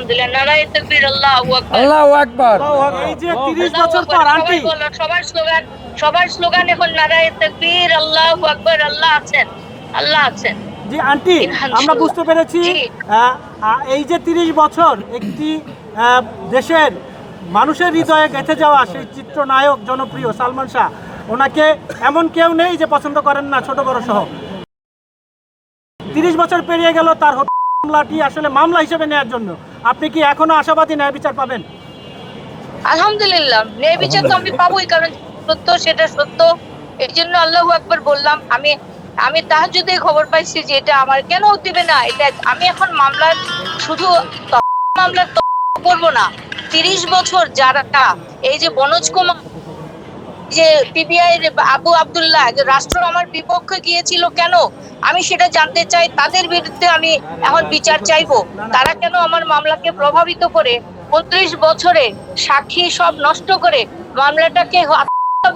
আলহামদুলিল্লাহ, নারায়ে তাকবীর, আল্লাহু আকবার। আল্লাহু আকবার। এই যে 30 বছর পর আন্টি, সবার স্লোগান এখন নারায়ে তাকবীর, আল্লাহু আকবার। আল্লাহ আছেন, আল্লাহ আছেন। জি আন্টি, আমরা বুঝতে পেরেছি জি। এই যে 30 বছর একটি দেশের মানুষের হৃদয়ে গেঁথে যাওয়া সেই চিত্রনায়ক জনপ্রিয় সালমান শাহ, ওনাকে এমন কেউ নেই যে পছন্দ করেন না, ছোট বড় সহ। 30 বছর পেরিয়ে গেল তার মামলাটি আসলে মামলা হিসেবে নেওয়ার জন্য আপনি কি এখনো আশাবাদী ন্যায় বিচার পাবেন? আলহামদুলিল্লাহ, ন্যায় বিচার তো আমি পাবোই, কারণ সত্য সেটা সত্য। এই জন্য আল্লাহু আকবার বললাম। আমি তাহাজ্জুদে খবর পাইছি যে এটা আমার কেন দিবে না, এটা আমি এখন মামলার শুধু মামলার করবো না। 30 বছর যারা এই যে বনোজ কুমার, যে পিবিআই আবু আব্দুল্লাহ, রাষ্ট্র আমার বিপক্ষে গিয়েছিল কেন, আমি সেটা জানতে চাই। তাদের বিরুদ্ধে আমি এখন বিচার চাইবো। তারা কেন আমার মামলাকে প্রভাবিত করে 29 বছরে সাক্ষী সব নষ্ট করে মামলাটাকে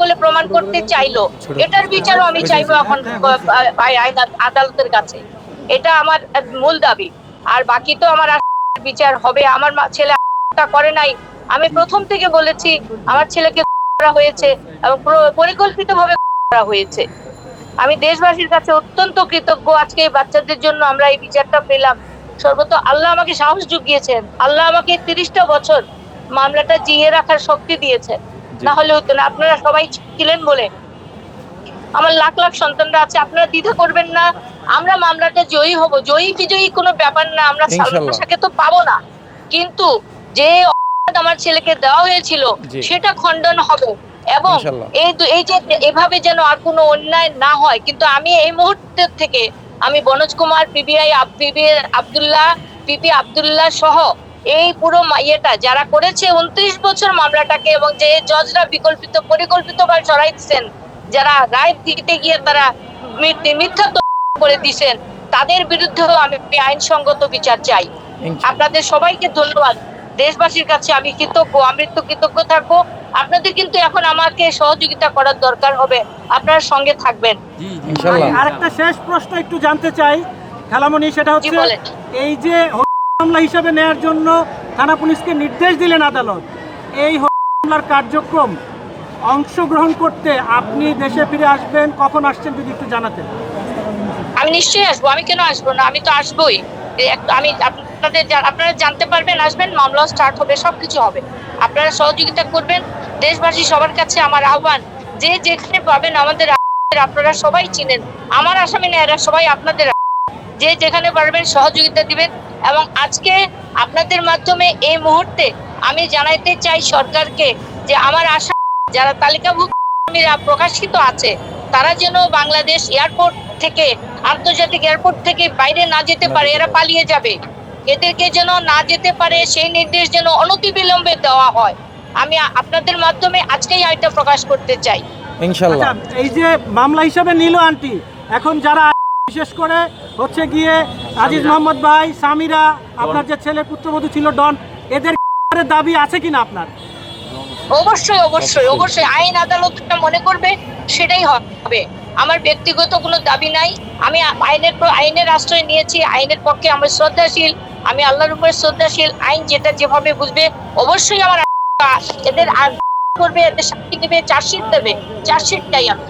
বলে প্রমাণ করতে চাইলো, এটার বিচারও আমি চাইবো এখন আদালতের কাছে। এটা আমার মূল দাবি। আর বাকি তো আমার বিচার হবে। আমার ছেলে করে নাই, আমি প্রথম থেকে বলেছি আমার ছেলেকে করা হয়েছে এবং পরিকল্পিতভাবে করা হয়েছে। আমি দেশবাসীর কাছে অত্যন্ত কৃতজ্ঞ। আজকে এই বাচ্চাদের জন্য আমরা এই বিচারটা পেলাম। সর্বত আল্লাহ আমাকে সাহস জুগিয়েছেন, আল্লাহ আমাকে 30টা বছর মামলাটা জিয়ে রাখার শক্তি দিয়েছেন, না হলে হতো না। আপনারা সবাই ছিলেন বলে আমার লাখ লাখ সন্তানরা আছে। আপনারা দ্বিধা করবেন না, আমরা মামলাটা জয়ী হব। জয়ী বিজয়ী কোনো ব্যাপার না, আমরা সালমান শাহকে তো পাবো না, কিন্তু যে আমার ছেলেকে দেওয়া হয়েছিল সেটা খণ্ডন হবে। এবং এই যে এভাবে যেন আর কোনো অন্যায় না হয়। কিন্তু আমি এই মুহূর্তে থেকে আমি বনোজ কুমার, পিপি আব্দুল্লাহ সহ এই পুরো ইয়েটা যারা করেছে 29 বছর মামলাটাকে, এবং যে জজরা পরিকল্পিতভাবে সরাই দিচ্ছেন, যারা রায় দিতে গিয়ে তারা মিথ্যা করে দিচ্ছেন, তাদের বিরুদ্ধেও আমি আইনসঙ্গত বিচার চাই। আপনাদের সবাইকে ধন্যবাদ। দেশবাসীর কাছে আমি কৃতজ্ঞ, আমৃত্যু কৃতজ্ঞ থাকবো। আপনাদের কিন্তু এখন আমাকে সহযোগিতা করার দরকার হবে, আপনারা সঙ্গে থাকবেন ইনশাআল্লাহ। আরেকটা শেষ প্রশ্ন একটু জানতে চাই খালামণি, সেটা হচ্ছে এই যে মামলা হিসাবে নেয়ার জন্য থানা পুলিশকে নির্দেশ দিলেন আদালত, এই মামলার কার্যক্রম অংশগ্রহণ করতে আপনি দেশে ফিরে আসবেন, কখন আসছেন যদি একটু জানাতেন? আমি নিশ্চয়ই আসবো, আমি কেন আসবো না, আমি তো আসবোই। আমি আপনারা জানতে পারবেন, আসবেন, মামলা স্টার্ট হবে, সবকিছু হবে। আপনারা সহযোগিতা করবেন। দেশবাসী সবার কাছে আমার আহ্বান, যে যেখানে পাবেন আমাদের, আপনারা সবাই চিনেন আমার আসামি না, এরা সবাই আপনাদের, যে যেখানে পারবেন সহযোগিতা দিবেন। এবং আজকে আপনাদের মাধ্যমে এই মুহূর্তে আমি জানাইতে চাই সরকারকে যে আমার আশা যারা তালিকাভুক্ত প্রকাশিত আছে তারা যেন বাংলাদেশ এয়ারপোর্ট থেকে, আন্তর্জাতিক এয়ারপোর্ট থেকে বাইরে না যেতে পারে, এরা পালিয়ে যাবে, এদেরকে যেন না যেতে পারে সেই নির্দেশ যেন অনতিবিলম্বে দেওয়া হয়। আমি আপনাদের মাধ্যমে আজকেই এটা প্রকাশ করতে চাই ইনশাআল্লাহ। এই যে মামলা হিসাবে নিল আন্টি, এখন যারা বিশেষ করে হচ্ছে গিয়ে আজিজ মোহাম্মদ ভাই, সামিরা, আপনার যে ছেলে পুত্রবধূ ছিল ডন, এদের দাবি আছে কিনা আপনার? অবশ্যই অবশ্যই অবশ্যই আইন আদালত মনে করবে সেটাই হবে। আমার ব্যক্তিগত কোনো দাবি নাই। আমি আইনের আশ্রয় নিয়েছি, আইনের পক্ষে আমি শ্রদ্ধাশীল, আমি আল্লাহর উপরে শ্রদ্ধাশীল। আইন যেটা যেভাবে বুঝবে অবশ্যই আমার এদের করবে, এদের সাক্ষী দেবে, চার্জশিট দেবে, চার্জশিট চাই আমি।